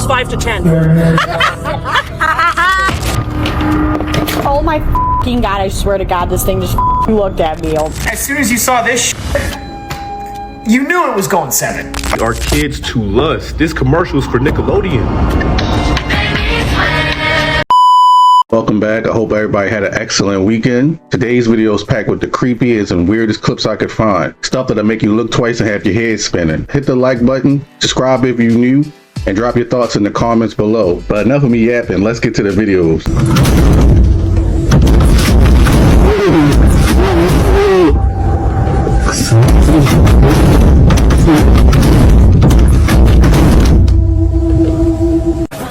5 to 10. Oh my fucking god, I swear to god, this thing just looked at me. As soon as you saw this you knew it was going 7. Our kids to lust. This commercial is for Nickelodeon. Welcome back. I hope everybody had an excellent weekend. Today's video is packed with the creepiest and weirdest clips I could find. Stuff that'll make you look twice and have your head spinning. Hit the like button, subscribe if you're new, and drop your thoughts in the comments below. But enough of me yapping, let's get to the videos.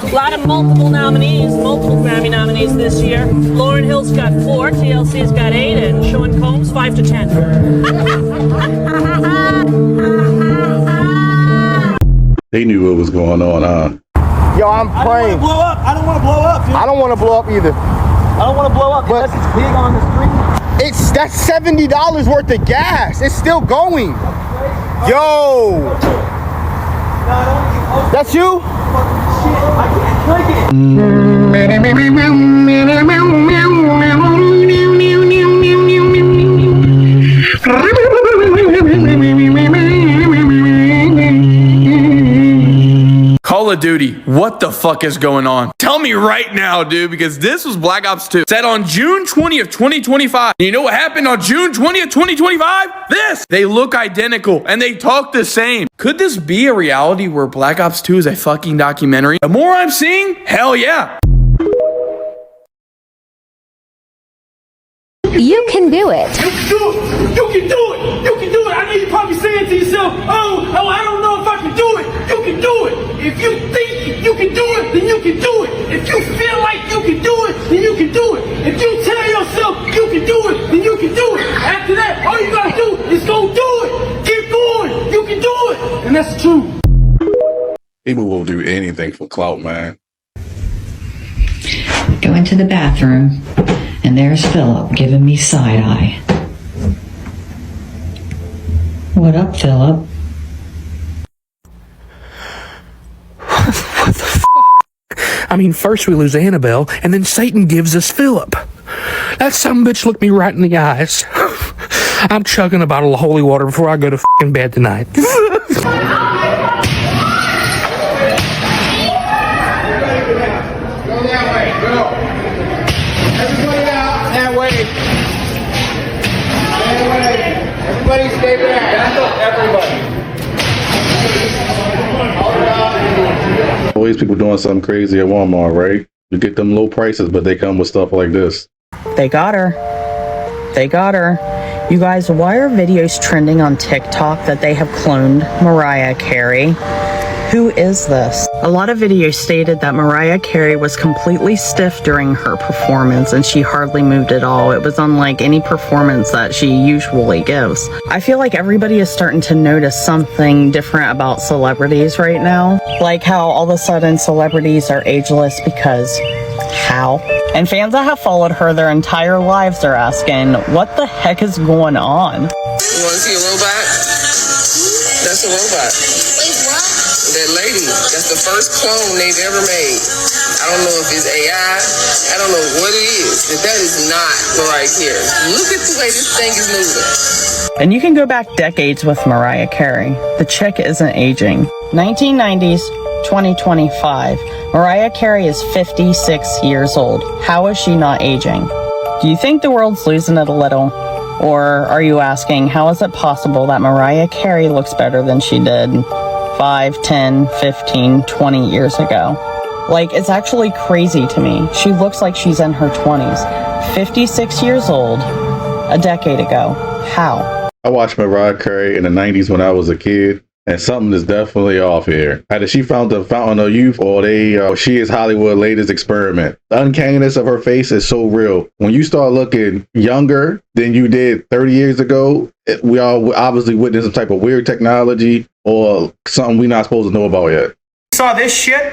A lot of multiple Grammy nominees this year. Lauryn Hill's got 4, TLC's got 8, and Sean Combs 5 to 10. They knew what was going on, huh? Yo, I'm praying. I don't want to blow up. I don't want to blow up, dude. I don't want to blow up either. I don't want to blow up unless it's big on the street. That's $70 worth of gas. It's still going. Yo. That's you? I can't click it. Call of Duty, what the fuck is going on? Tell me right now, dude, because this was Black Ops 2. Set on June 20th, 2025. You know what happened on June 20th, 2025? This! They look identical and they talk the same. Could this be a reality where Black Ops 2 is a fucking documentary? The more I'm seeing, hell yeah. You can do it. You can do it. You can do it. You can do it. I know you're probably saying to yourself, oh, I don't know if I can do it. You can do it. If you think you can do it, then you can do it. If you feel like you can do it, then you can do it. If you tell yourself you can do it, then you can do it. After that, all you gotta do is go do it. Keep going. You can do it. And that's the truth. People will do anything for clout, man. Go into the bathroom, and there's Philip giving me side eye. What up, Philip? What the f***? I mean, first we lose Annabelle, and then Satan gives us Philip. That sumbitch looked me right in the eyes. I'm chugging a bottle of holy water before I go to f***ing bed tonight. Go that way, go. Everybody out that way. That way. Everybody stay back. Everybody. Always people doing something crazy at Walmart, right? You get them low prices, but they come with stuff like this. They got her. They got her. You guys, why are videos trending on TikTok that they have cloned Mariah Carey? Who is this? A lot of videos stated that Mariah Carey was completely stiff during her performance and she hardly moved at all. It was unlike any performance that she usually gives. I feel like everybody is starting to notice something different about celebrities right now. Like how all of a sudden celebrities are ageless because how? And fans that have followed her their entire lives are asking, what the heck is going on? You want to see a robot? That's a robot. That lady, that's the first clone they've ever made. I don't know if it's AI. I don't know what it is, but that is not Mariah Carey. Look at the way this thing is moving. And you can go back decades with Mariah Carey. The chick isn't aging. 1990s, 2025. Mariah Carey is 56 years old. How is she not aging? Do you think the world's losing it a little? Or are you asking, how is it possible that Mariah Carey looks better than she did 5, 10, 15, 20 years ago? Like, it's actually crazy to me. She looks like she's in her 20s. 56 years old, a decade ago. How? I watched Mariah Carey in the 90s when I was a kid, and something is definitely off here. Either she found the fountain of youth, or she is Hollywood's latest experiment. The uncanniness of her face is so real. When you start looking younger than you did 30 years ago, we all obviously witnessed some type of weird technology or something we're not supposed to know about yet. Saw this shit,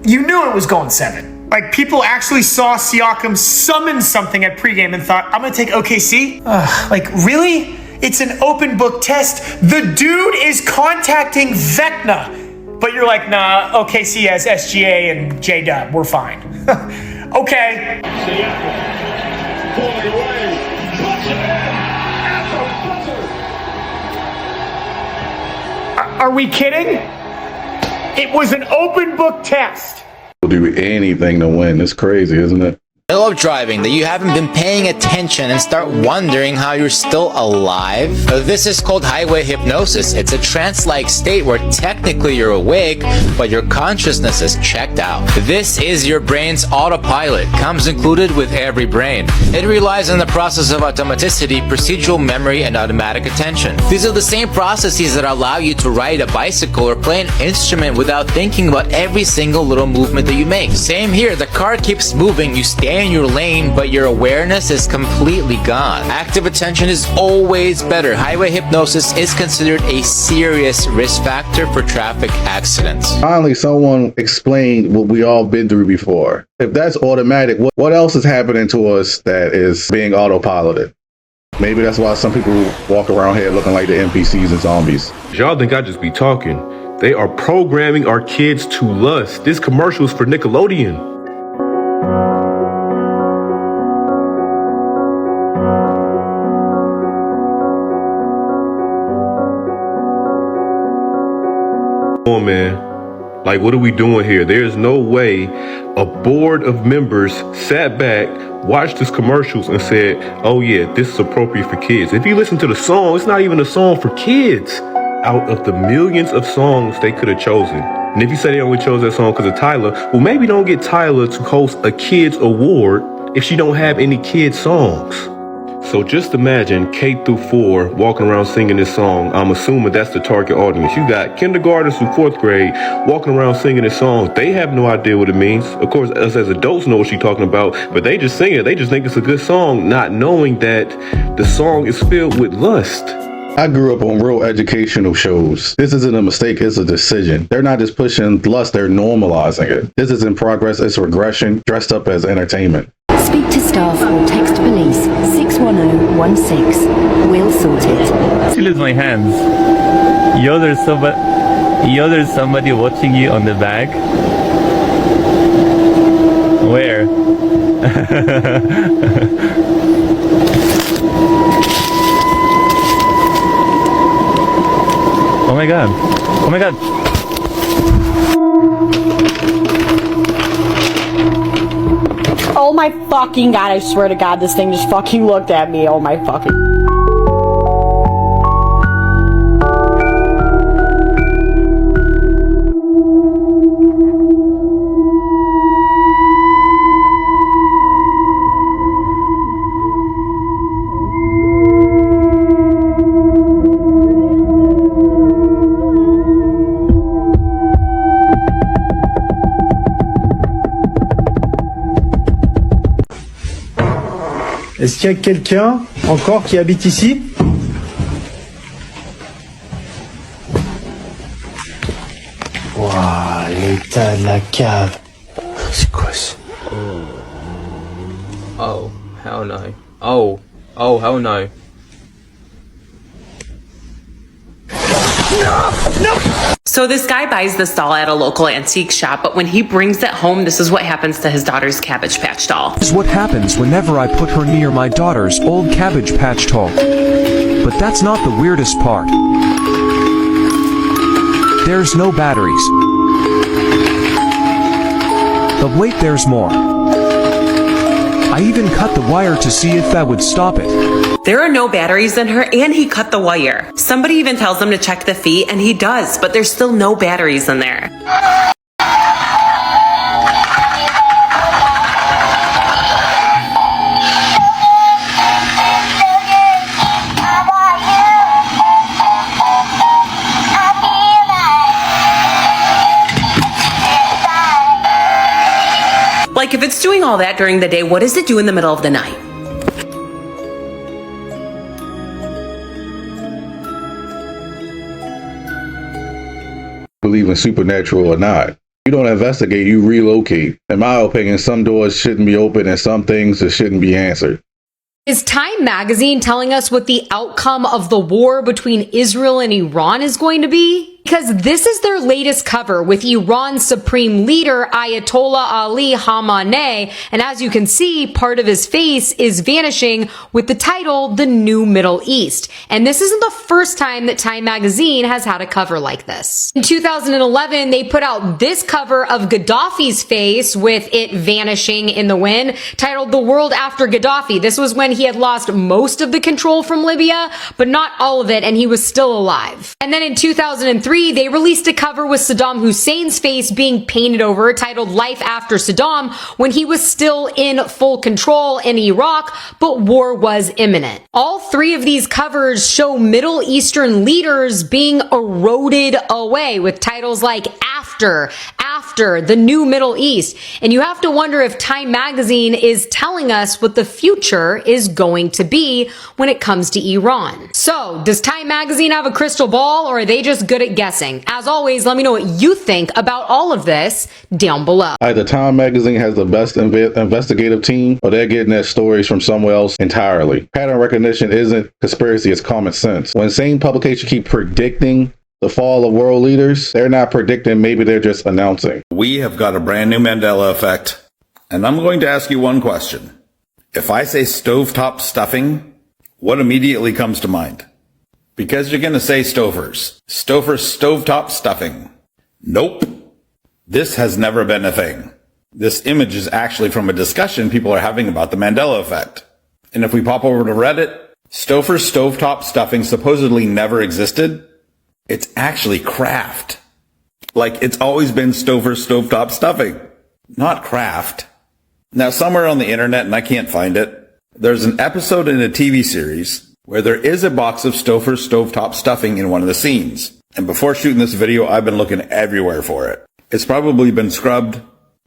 you knew it was going 7. Like, people actually saw Siakam summon something at pregame and thought, I'm gonna take OKC? Like, really? It's an open book test. The dude is contacting Vecna. But you're like, nah, OKC has SGA and J-Dub. We're fine. Okay. Are we kidding? It was an open book test. We'll do anything to win. It's crazy, isn't it? Middle of driving that you haven't been paying attention and start wondering how you're still alive? This is called highway hypnosis. It's a trance-like state where technically you're awake, but your consciousness is checked out. This is your brain's autopilot. Comes included with every brain. It relies on the process of automaticity, procedural memory, and automatic attention. These are the same processes that allow you to ride a bicycle or play an instrument without thinking about every single little movement that you make. Same here, the car keeps moving, you stay in your lane, but your awareness is completely gone. Active attention is always better. Highway hypnosis is considered a serious risk factor for traffic accidents. Finally, someone explained what we all been through before. If that's automatic, what else is happening to us that is being autopiloted? Maybe that's why some people walk around here looking like the NPCs and zombies. Y'all think I just be talking? They are programming our kids to lust. This commercial is for Nickelodeon. Come on, man. Like, what are we doing here? There's no way a board of members sat back, watched these commercials, and said, oh yeah, this is appropriate for kids. If you listen to the song, it's not even a song for kids. Out of the millions of songs they could have chosen. And if you say they only chose that song because of Tyler, well, maybe don't get Tyler to host a kids award if she don't have any kids songs. So just imagine K through 4 walking around singing this song. I'm assuming that's the target audience. You got kindergartners through 4th grade walking around singing this song. They have no idea what it means. Of course, us as adults know what she's talking about, but they just sing it. They just think it's a good song, not knowing that the song is filled with lust. I grew up on real educational shows. This isn't a mistake, it's a decision. They're not just pushing lust, they're normalizing it. This isn't progress, it's regression dressed up as entertainment. Speak to staff or text police 61016. We'll sort it. She lose my hands. Yo, there's somebody watching you on the back. Where? Oh my god. Oh my god. Oh my fucking god, I swear to god, this thing just fucking looked at me. Oh my fucking... Est-ce qu'il y a quelqu'un encore qui habite ici? Waouh, l'état de la cave. C'est quoi ça? Oh, hell no. Oh, hell no. So this guy buys this doll at a local antique shop, but when he brings it home, this is what happens to his daughter's Cabbage Patch doll. This is what happens whenever I put her near my daughter's old Cabbage Patch doll. But that's not the weirdest part. There's no batteries. But wait, there's more. I even cut the wire to see if that would stop it. There are no batteries in her, and he cut the wire. Somebody even tells him to check the feet, and he does, but there's still no batteries in there. Like, if it's doing all that during the day, what does it do in the middle of the night? Believe in supernatural or not. You don't investigate, you relocate. In my opinion, some doors shouldn't be open and some things that shouldn't be answered. Is Time Magazine telling us what the outcome of the war between Israel and Iran is going to be? Because this is their latest cover with Iran's supreme leader Ayatollah Ali Khamenei, and as you can see, part of his face is vanishing with the title The New Middle East. And this isn't the first time that Time magazine has had a cover like this. In 2011, they put out this cover of Gaddafi's face with it vanishing in the wind, titled The World After Gaddafi. This was when he had lost most of the control from Libya, but not all of it, and he was still alive. And then in 2003, they released a cover with Saddam Hussein's face being painted over, titled Life After Saddam, when he was still in full control in Iraq, but war was imminent. All three of these covers show Middle Eastern leaders being eroded away with titles like After, the New Middle East. And you have to wonder if Time magazine is telling us what the future is going to be when it comes to Iran. So, does Time magazine have a crystal ball, or are they just good at guessing? As always, let me know what you think about all of this down below. Either Time magazine has the best investigative team, or they're getting their stories from somewhere else entirely. Pattern recognition isn't conspiracy, it's common sense. When same publications keep predicting the fall of world leaders, they're not predicting, maybe they're just announcing. We have got a brand new Mandela effect, and I'm going to ask you one question. If I say stovetop stuffing, what immediately comes to mind? Because you're going to say Stofers. Stovetop stuffing. Nope. This has never been a thing. This image is actually from a discussion people are having about the Mandela effect. And if we pop over to Reddit, Stouffer's stovetop stuffing supposedly never existed. It's actually craft. Like, it's always been Stouffer's stovetop stuffing, not craft. Now, somewhere on the internet, and I can't find it, there's an episode in a TV series where there is a box of Stouffer's stovetop stuffing in one of the scenes. And before shooting this video, I've been looking everywhere for it. It's probably been scrubbed.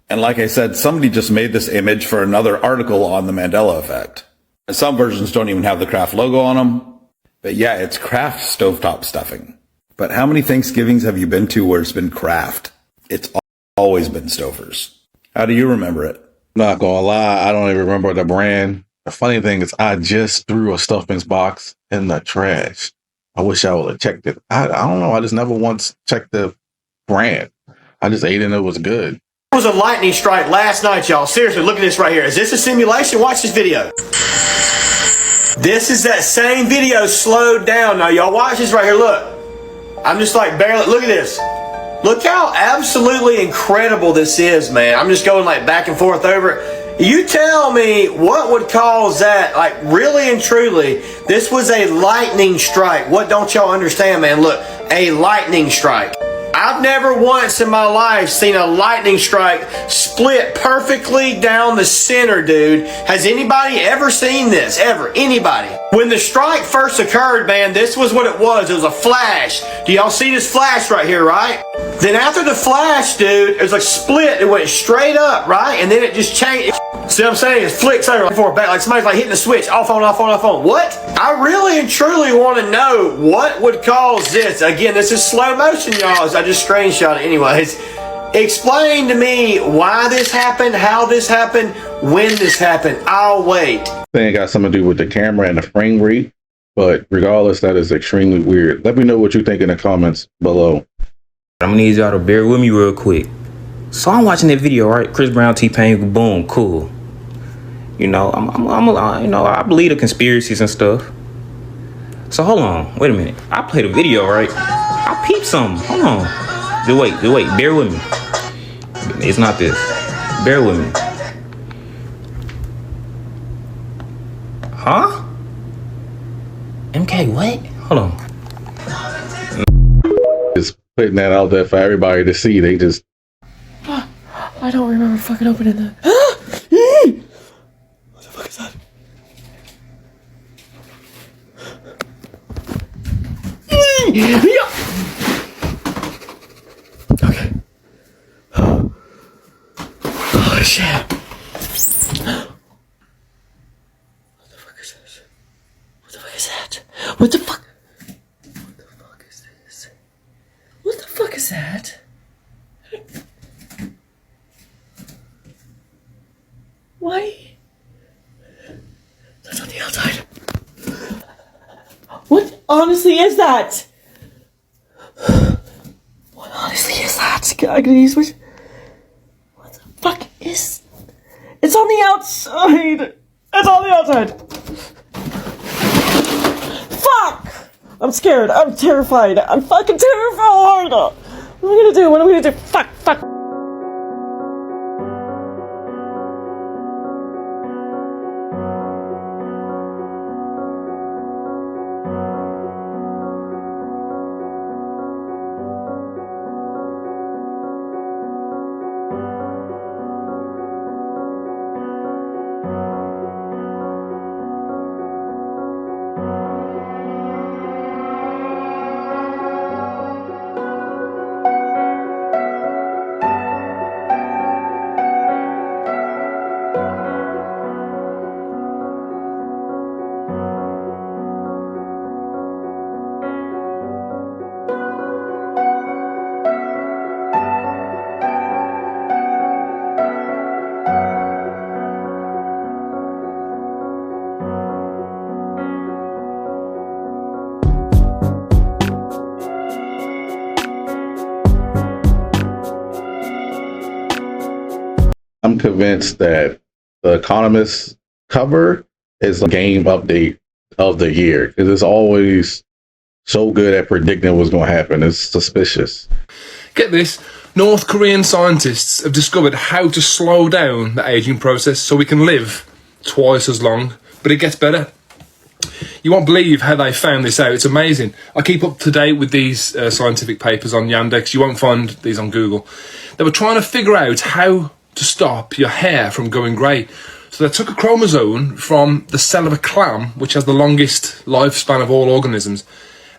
And like I said, somebody just made this image for another article on the Mandela effect. And some versions don't even have the craft logo on them. But yeah, it's craft stovetop stuffing. But how many Thanksgivings have you been to where it's been craft? It's always been Stouffer's. How do you remember it? Not gonna lie, I don't even remember the brand. The funny thing is, I just threw a stuffings box in the trash. I wish I would have checked it. I don't know. I just never once checked the brand. I just ate it and it was good. It was a lightning strike last night, y'all. Seriously, look at this right here. Is this a simulation? Watch this video. This is that same video slowed down. Now, y'all watch this right here. Look. I'm just like barely, look at this. Look how absolutely incredible this is, man. I'm just going like back and forth over it. You tell me what would cause that, like really and truly, this was a lightning strike. What don't y'all understand, man? Look, a lightning strike. I've never once in my life seen a lightning strike split perfectly down the center, dude. Has anybody ever seen this? Ever? Anybody? When the strike first occurred, man, this was what it was. It was a flash. Do y'all see this flash right here, right? Then after the flash, dude, it was like split. It went straight up, right? And then it just changed. See what I'm saying? It flicks over like forward back, like somebody's like hitting the switch. Off on, off on, off on. What? I really and truly want to know what would cause this. Again, this is slow motion, y'all. I just screenshot it anyways. Explain to me why this happened, how this happened, when this happened. I'll wait. I think it got something to do with the camera and the frame rate, but regardless, that is extremely weird. Let me know what you think in the comments below. I'm gonna need y'all to bear with me real quick. So I'm watching that video, right? Chris Brown, T-Pain, boom, cool. You know, I believe the conspiracies and stuff. So hold on, wait a minute. I played a video, right? I peeped something. Hold on. Just wait, bear with me. It's not this. Bear with me. Huh? MK, what? Hold on. Just putting that out there for everybody to see. They just... I don't remember fucking opening that. What the fuck is that? Okay. Oh shit. What the fuck is this? What the fuck is that? What the fuck? What the fuck is this? What the fuck is that? Why? That's on the outside. What honestly is that? I can use which. What the fuck is? It's on the outside. It's on the outside. Fuck! I'm scared. I'm terrified. I'm fucking terrified. What am I gonna do? What am I gonna do? Fuck! Fuck! I'm convinced that the Economist cover is a game update of the year because it's always so good at predicting what's going to happen. It's suspicious. Get this, North Korean scientists have discovered how to slow down the aging process so we can live twice as long, but it gets better. You won't believe how they found this out. It's amazing. I keep up to date with these scientific papers on Yandex. You won't find these on Google. They were trying to figure out how to stop your hair from going grey. So they took a chromosome from the cell of a clam, which has the longest lifespan of all organisms,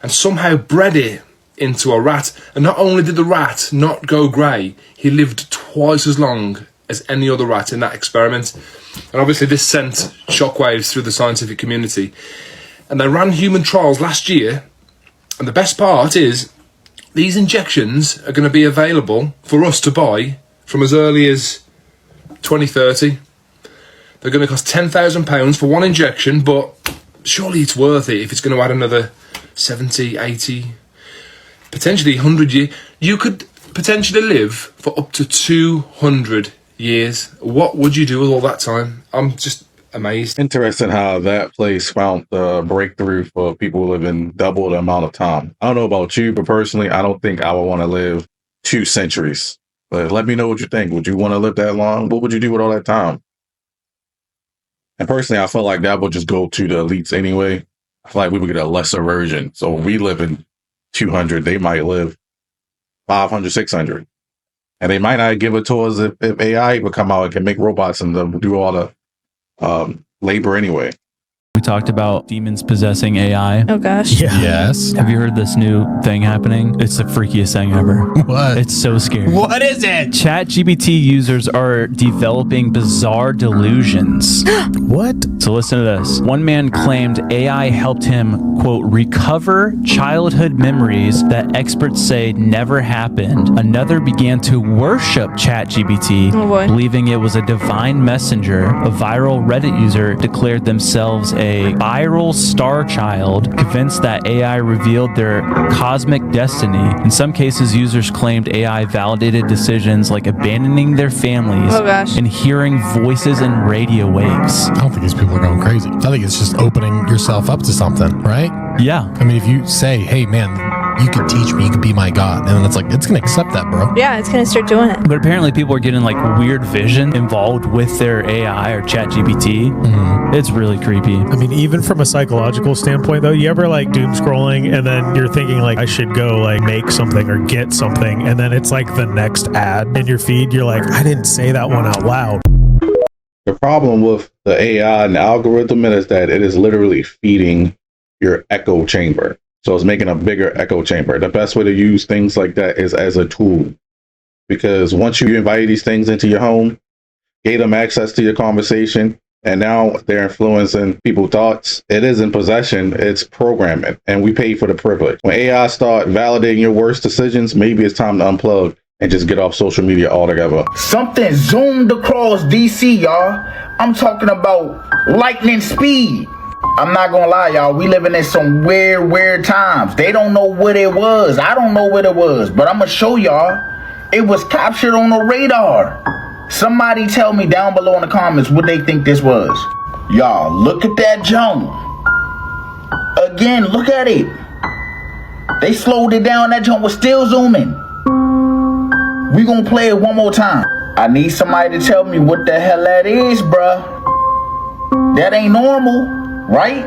and somehow bred it into a rat. And not only did the rat not go grey, he lived twice as long as any other rat in that experiment. And obviously this sent shockwaves through the scientific community. And they ran human trials last year, and the best part is these injections are going to be available for us to buy from as early as 2030. They're going to cost £10,000 for one injection, but surely it's worth it if it's going to add another 70, 80, potentially 100 years. You could potentially live for up to 200 years. What would you do with all that time? I'm just amazed. Interesting how that place found the breakthrough for people living double the amount of time. I don't know about you, but personally, I don't think I would want to live 2 centuries. But let me know what you think. Would you want to live that long? What would you do with all that time? And personally, I feel like that would just go to the elites anyway. I feel like we would get a lesser version. So we live in 200, they might live 500, 600. And they might not give it to us if AI would come out and can make robots and do all the labor anyway. We talked about demons possessing AI. Oh gosh. Yeah. Yes. Have you heard this new thing happening? It's the freakiest thing ever. What? It's so scary. What is it? ChatGPT users are developing bizarre delusions. What? So listen to this. One man claimed AI helped him, quote, recover childhood memories that experts say never happened. Another began to worship ChatGPT, believing it was a divine messenger. A viral Reddit user declared themselves a viral star child, convinced that AI revealed their cosmic destiny. In some cases, users claimed AI validated decisions like abandoning their families and hearing voices in radio waves. I don't think these people are going crazy. I think it's just opening yourself up to something, right? Yeah. I mean, if you say, hey, man, you could teach me, you could be my God, and then it's like, it's going to accept that, bro. Yeah, it's going to start doing it. But apparently people are getting like weird vision involved with their AI or ChatGPT. It's really creepy. I mean, even from a psychological standpoint, though, you ever like doom scrolling and then you're thinking like, I should go like make something or get something, and then it's like the next ad in your feed. You're like, I didn't say that one out loud. The problem with the AI and the algorithm is that it is literally feeding your echo chamber. So it's making a bigger echo chamber. The best way to use things like that is as a tool. Because once you invite these things into your home, gave them access to your conversation, and now they're influencing people's thoughts, it isn't possession, it's programming. And we pay for the privilege. When AI start validating your worst decisions, maybe it's time to unplug and just get off social media altogether. Something zoomed across DC, y'all. I'm talking about lightning speed. I'm not gonna lie, y'all. We living in some weird times. They don't know what it was. I don't know what it was. But I'm gonna show y'all. It was captured on the radar. Somebody tell me down below in the comments what they think this was. Y'all, look at that jump. Again, look at it. They slowed it down. That jump was still zooming. We gonna play it one more time. I need somebody to tell me what the hell that is, bruh. That ain't normal, right?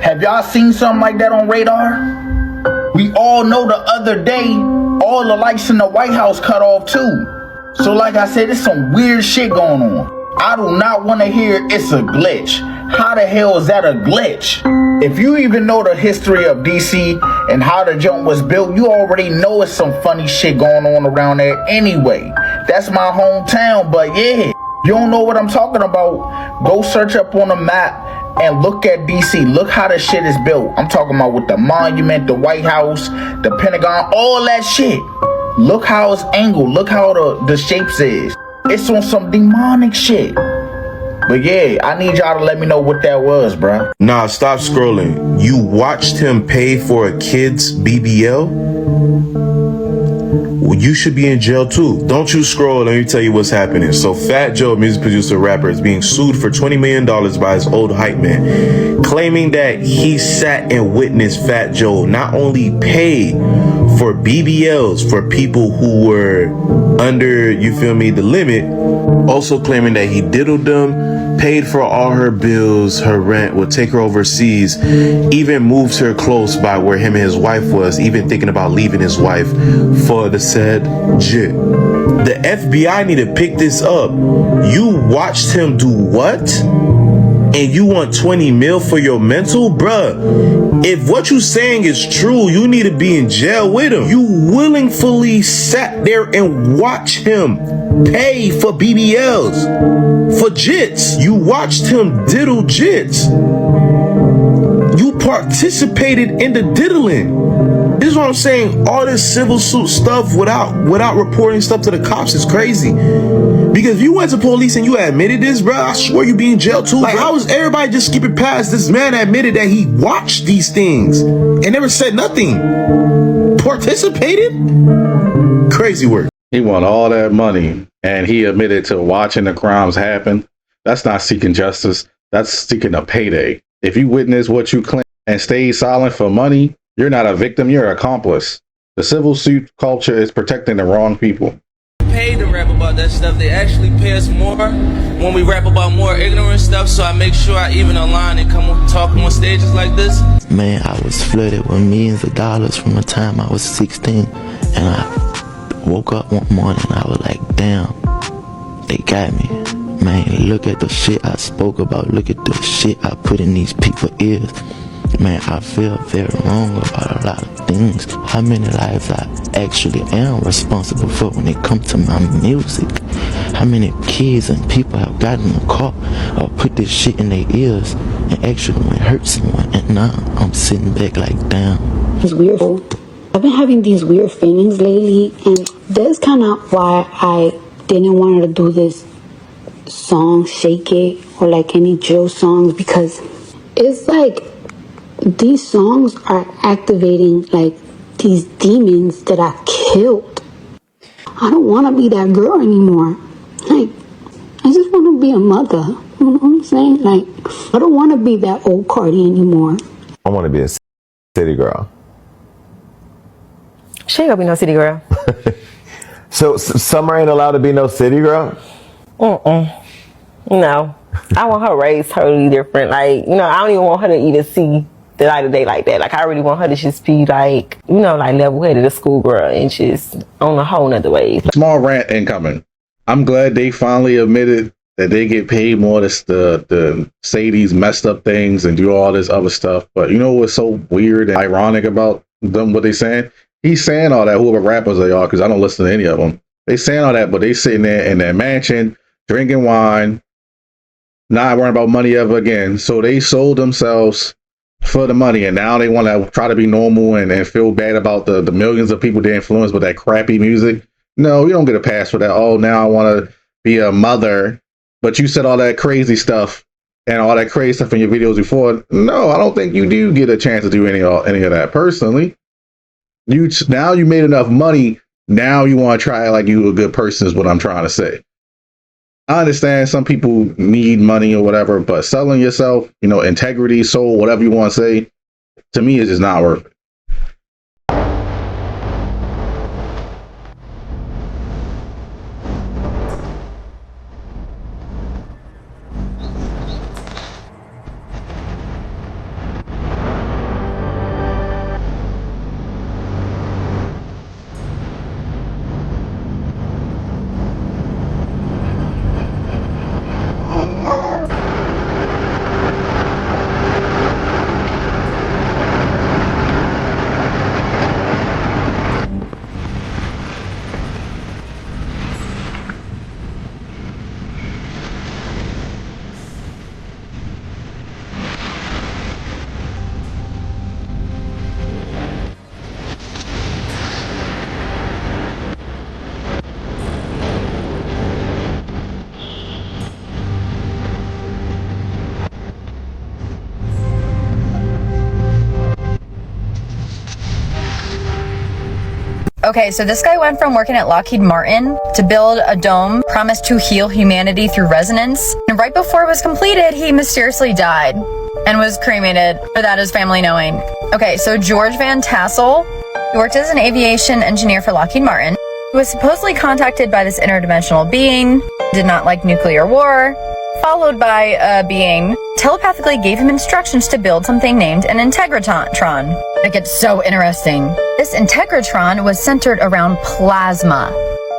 Have y'all seen something like that on radar? We all know the other day, all the lights in the White House cut off too. So like I said, there's some weird shit going on. I do not want to hear it's a glitch. How the hell is that a glitch? If you even know the history of DC and how the jump was built, you already know it's some funny shit going on around there anyway. That's my hometown, but yeah, you don't know what I'm talking about, go search up on a map and look at DC. Look how the shit is built. I'm talking about with the monument, the White House, the Pentagon, all that shit. Look how it's angled. Look how the shapes is. It's on some demonic shit. But yeah, I need y'all to let me know what that was, bruh. Nah, stop scrolling. You watched him pay for a kid's BBL? Well, you should be in jail too. Don't you scroll, let me tell you what's happening. So Fat Joe, music producer, rapper, is being sued for $20 million by his old hype man, claiming that he sat and witnessed Fat Joe not only pay for BBLs for people who were under, you feel me, the limit, also claiming that he diddled them, paid for all her bills, her rent, would take her overseas, even moved her close by where him and his wife was, even thinking about leaving his wife for the said jit. The FBI need to pick this up. You watched him do what? And you want 20 mil for your mental? Bruh, if what you saying is true, you need to be in jail with him. You willingly sat there and watched him pay for BBLs, for jits. You watched him diddle jits. You participated in the diddling. This is what I'm saying. All this civil suit stuff without reporting stuff to the cops is crazy. Because if you went to police and you admitted this, bro, I swear you be in jail too. Like, how was everybody just skipping past this man admitted that he watched these things and never said nothing? Participated? Crazy work. He won all that money and he admitted to watching the crimes happen. That's not seeking justice. That's seeking a payday. If you witness what you claim and stay silent for money, you're not a victim, you're an accomplice. The civil suit culture is protecting the wrong people. Paid to rap about that stuff. They actually pay us more when we rap about more ignorant stuff, so I make sure I even align and come talk on stages like this. Man, I was flooded with millions of dollars from the time I was 16, and I woke up one morning and I was like, damn, they got me. Man, look at the shit I spoke about. Look at the shit I put in these people's ears. Man, I feel very wrong about a lot of things. How many lives I actually am responsible for when it comes to my music. How many kids and people have gotten in the car or put this shit in their ears and actually went hurt someone. And now I'm sitting back like, damn. It's weird. I've been having these weird feelings lately, and that's kind of why I didn't want to do this song, Shake It, or like any drill songs, because it's like these songs are activating like these demons that I killed. I don't want to be that girl anymore. Like, I just want to be a mother. You know what I'm saying? Like, I don't want to be that old Cardi anymore. I want to be a city girl. She ain't gonna be no city girl. So Summer ain't allowed to be no city girl? No. I want her raised totally different. Like, you know, I don't even want her to even see the light of day like that. Like, I really want her to just be like, you know, like level-headed, a schoolgirl, and just on a whole nother way. Small rant incoming. I'm glad they finally admitted that they get paid more to say these messed up things and do all this other stuff. But you know what's so weird and ironic about them, what they saying? He's saying all that, whoever rappers they are, because I don't listen to any of them. They saying all that, but they sitting there in their mansion, drinking wine, not worrying about money ever again. So they sold themselves for the money, and now they want to try to be normal and feel bad about the millions of people they influenced with that crappy music. No, you don't get a pass for that. Oh, now I want to be a mother, but you said all that crazy stuff and all that crazy stuff in your videos before. No, I don't think you do get a chance to do any of that personally. Now you made enough money Now you want to try like you a good person is what I'm trying to say. I understand some people need money or whatever, but selling yourself, integrity, soul, whatever you want to say, to me, is just not worth it. Okay, so this guy went from working at Lockheed Martin to build a dome promised to heal humanity through resonance. And right before it was completed, he mysteriously died and was cremated without his family knowing. Okay, so George Van Tassel, he worked as an aviation engineer for Lockheed Martin. He was supposedly contacted by this interdimensional being, did not like nuclear war, followed by a being telepathically gave him instructions to build something named an Integratron. It gets so interesting. This Integratron was centered around plasma.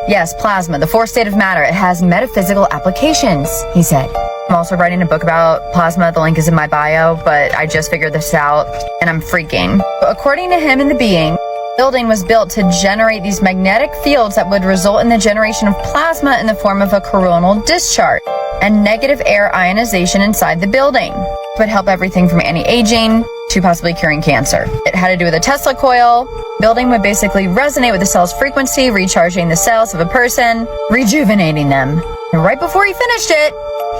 Yes, plasma, the fourth state of matter. It has metaphysical applications, he said. I'm also writing a book about plasma. The link is in my bio, but I just figured this out and I'm freaking. But according to him and the being, the building was built to generate these magnetic fields that would result in the generation of plasma in the form of a coronal discharge and negative air ionization inside the building. It would help everything from anti-aging to possibly curing cancer. It had to do with a Tesla coil. Building would basically resonate with the cell's frequency, recharging the cells of a person, rejuvenating them. And right before he finished it,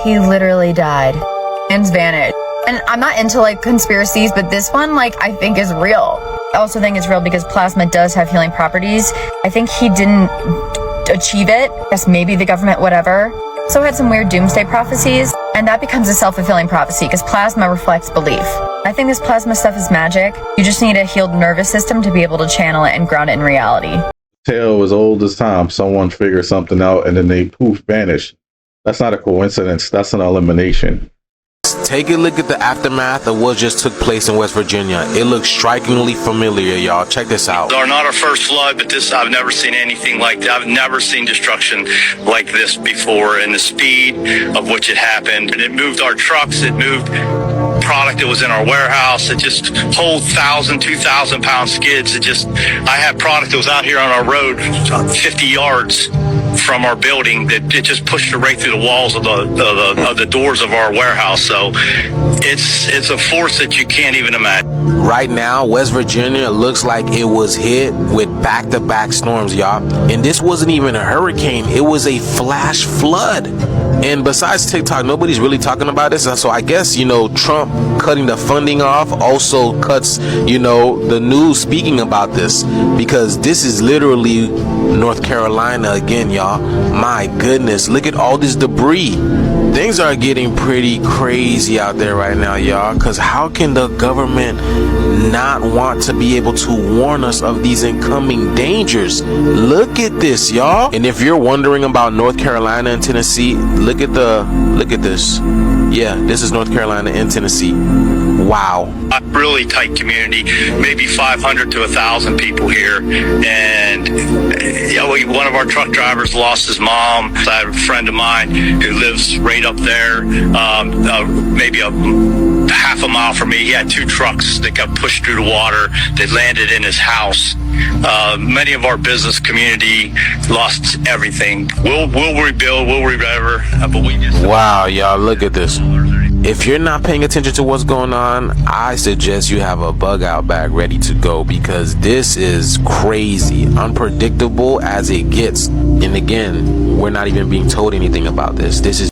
he literally died and vanished. And I'm not into like conspiracies, but this one, I think is real. I also think it's real because plasma does have healing properties. I think he didn't achieve it. I guess maybe the government, whatever. So it had some weird doomsday prophecies, and that becomes a self-fulfilling prophecy because plasma reflects belief. I think this plasma stuff is magic. You just need a healed nervous system to be able to channel it and ground it in reality. Tale as old as time. Someone figures something out and then they poof, vanish. That's not a coincidence. That's an elimination. Take a look at the aftermath of what just took place in West Virginia. It looks strikingly familiar, y'all. Check this out. Are not our first flood, but this, I've never seen anything like that. I've never seen destruction like this before, and the speed of which it happened. And it moved our trucks, it moved product that was in our warehouse. It just hold 1,000, 2,000 pound skids. I had product that was out here on our road 50 yards from our building that it just pushed it right through the walls of the doors of our warehouse. So it's a force that you can't even imagine. Right now, West Virginia looks like it was hit with back-to-back storms, y'all. And this wasn't even a hurricane. It was a flash flood. And besides TikTok, nobody's really talking about this. So I guess, Trump cutting the funding off also cuts, the news speaking about this, because this is literally North Carolina again, y'all. My goodness, look at all this debris. Things are getting pretty crazy out there right now, y'all, because how can the government not want to be able to warn us of these incoming dangers? Look at this, y'all. And if you're wondering about North Carolina and Tennessee, look at this. Yeah, this is North Carolina and Tennessee. Wow. A really tight community, maybe 500 to 1,000 people here. And one of our truck drivers lost his mom. I have a friend of mine who lives right up there, maybe a half a mile from me. He had 2 trucks that got pushed through the water that landed in his house. Many of our business community lost everything. We'll rebuild, we'll recover, but we just... Wow, y'all, look at this. If you're not paying attention to what's going on, I suggest you have a bug out bag ready to go, because this is crazy, unpredictable as it gets. And again, we're not even being told anything about this. This is...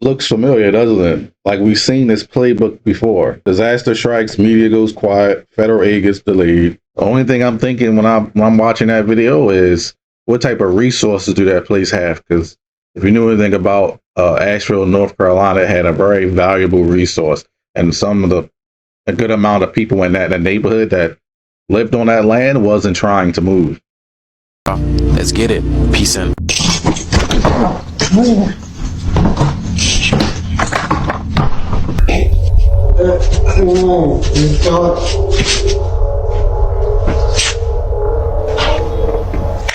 Looks familiar, doesn't it? Like we've seen this playbook before. Disaster strikes, media goes quiet, federal aid gets delayed. The only thing I'm thinking when I'm watching that video is what type of resources do that place have? Because if you knew anything about Asheville, North Carolina, it had a very valuable resource, and a good amount of people in that neighborhood that lived on that land wasn't trying to move. Let's get it. Peace in.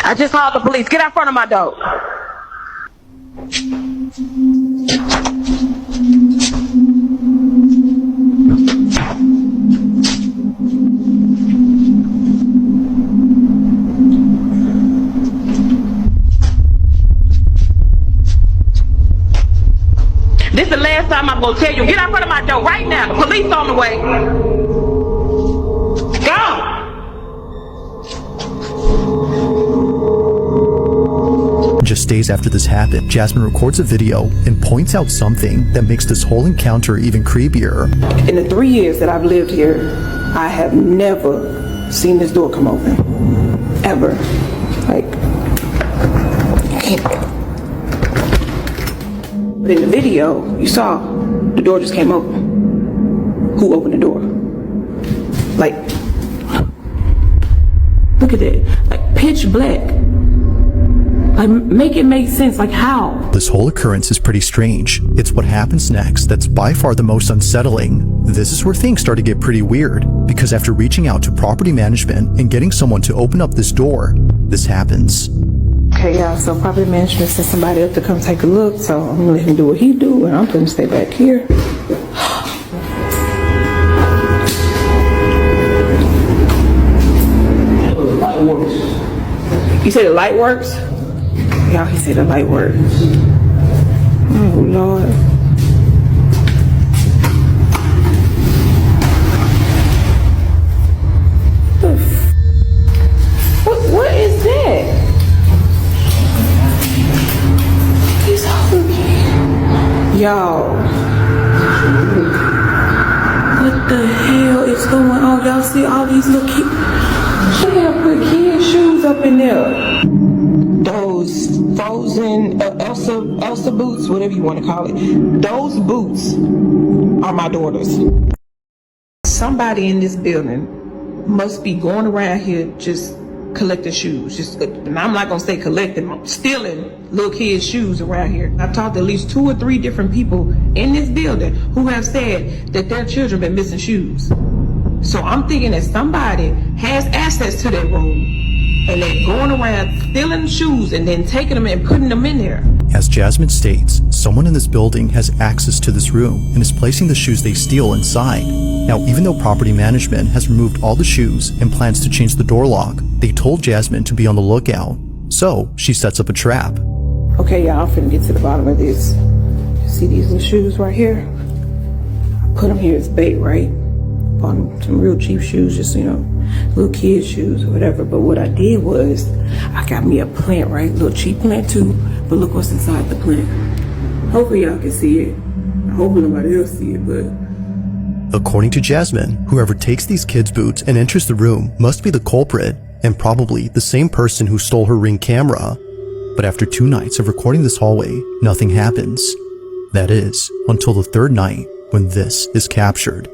I just called the police. Get out front of my door. This is the last time I'm gonna tell you. Get out front of my door right now. The police on the way. Go! Just days after this happened, Jasmine records a video and points out something that makes this whole encounter even creepier. In the 3 years that I've lived here, I have never seen this door come open. Ever. Like, but in the video, you saw the door just came open. Who opened the door? Like, look at that. Like, pitch black. Like, make it make sense. Like, how? This whole occurrence is pretty strange. It's what happens next that's by far the most unsettling. This is where things start to get pretty weird, because after reaching out to property management and getting someone to open up this door, this happens. Okay, y'all, so property management sent somebody up to come take a look, so I'm gonna let him do what he do, and I'm gonna stay back here. You say the light works? Y'all, he said the light works. Oh, Lord. What is that? He's holding. Y'all. What the hell is going on? Y'all see all these little kids? They have put kids' shoes up in there. Those frozen Elsa boots, whatever you want to call it. Those boots are my daughter's. Somebody in this building must be going around here just collecting shoes. And I'm not gonna say collecting, stealing little kids' shoes around here. I've talked to at least 2 or 3 different people in this building who have said that their children been missing shoes. So I'm thinking that somebody has access to that room and they're going around stealing shoes and then taking them and putting them in there. As Jasmine states, someone in this building has access to this room and is placing the shoes they steal inside. Now, even though property management has removed all the shoes and plans to change the door lock, they told Jasmine to be on the lookout. So she sets up a trap. Okay, y'all, I'm finna get to the bottom of this. See these little shoes right here? I put them here as bait, right? Bought some real cheap shoes, just, you know, little kid shoes or whatever. But what I did was, I got me a plant, right? Little cheap plant too, but look what's inside the plant. Hopefully y'all can see it. I hope nobody else see it, but... According to Jasmine, whoever takes these kids' boots and enters the room must be the culprit, and probably the same person who stole her Ring camera. But after 2 nights of recording this hallway, nothing happens. That is, until the 3rd night, when this is captured.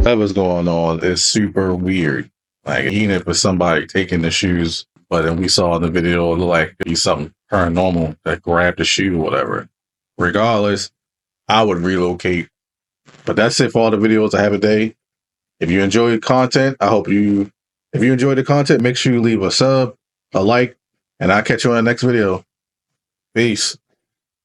whatever's going on is super weird. Like, even if it's somebody taking the shoes, but then we saw in the video, it looked like it'd be something paranormal that grabbed the shoe or whatever. Regardless, I would relocate. But that's it for all the videos I have today. If you enjoyed content, if you enjoyed the content, make sure you leave a sub, a like, and I'll catch you on the next video. Peace.